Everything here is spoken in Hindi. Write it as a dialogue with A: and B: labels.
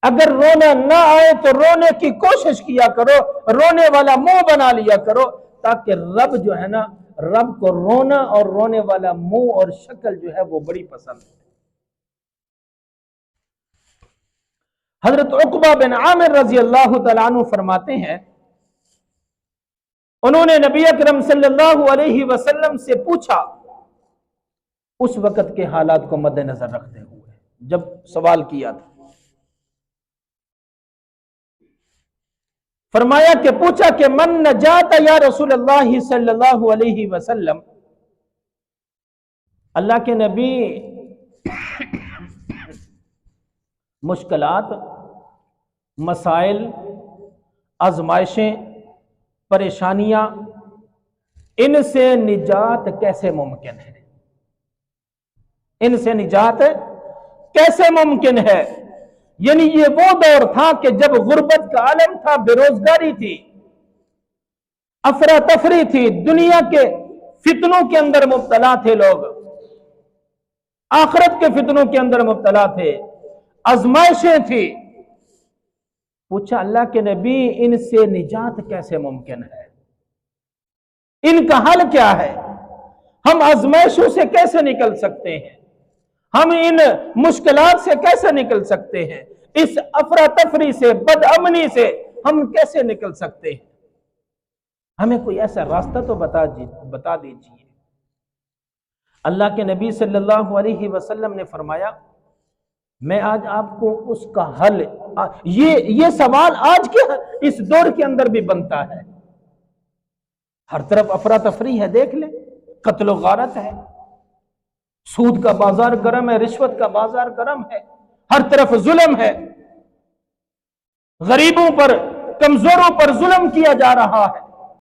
A: अगर रोना ना आए तो रोने की कोशिश किया करो, रोने वाला मुंह बना लिया करो, ताकि रब जो है ना, रब को रोना और रोने वाला मुंह और शक्ल जो है वो बड़ी पसंद है। हजरत उक़बा बिन आमिर रजी अल्लाह तआला अन्हु फरमाते हैं, उन्होंने नबी अकरम सल्लल्लाहु अलैहि वसल्लम से पूछा, उस वक़्त के हालात को मद्देनजर रखते हुए जब सवाल किया था, फरमाया कि पूछा कि मन नजात या रसूल अल्लाह सल्लल्लाहु अलैहि वसल्लम, अल्लाह के नबी मुश्किलात, मसाइल, आजमाइशें, परेशानियां, इनसे निजात कैसे मुमकिन है? इनसे निजात कैसे मुमकिन है? यानी ये वो दौर था कि जब गुर्बत का आलम था, बेरोजगारी थी, अफरा तफरी थी, दुनिया के फितनों के अंदर मुब्तला थे लोग, आखिरत के फितनों के अंदर मुब्तला थे, आजमाइशें थी। पूछा अल्लाह के नबी, इनसे निजात कैसे मुमकिन है? इनका हल क्या है? हम आजमाइशों से कैसे निकल सकते हैं? हम इन मुश्किलात से कैसे निकल सकते हैं? इस अफरा तफरी से, बदअमनी से हम कैसे निकल सकते हैं? हमें कोई ऐसा रास्ता तो बता दीजिए। अल्लाह के नबी सल्लल्लाहु अलैहि वसल्लम ने फरमाया, मैं आज आपको उसका हल, ये सवाल आज के इस दौर के अंदर भी बनता है। हर तरफ अफरा तफरी है, देख ले, कत्ल गारत है, सूद का बाजार गर्म है, रिश्वत का बाजार गर्म है, हर तरफ जुल्म है, गरीबों पर, कमजोरों पर जुल्म किया जा रहा है।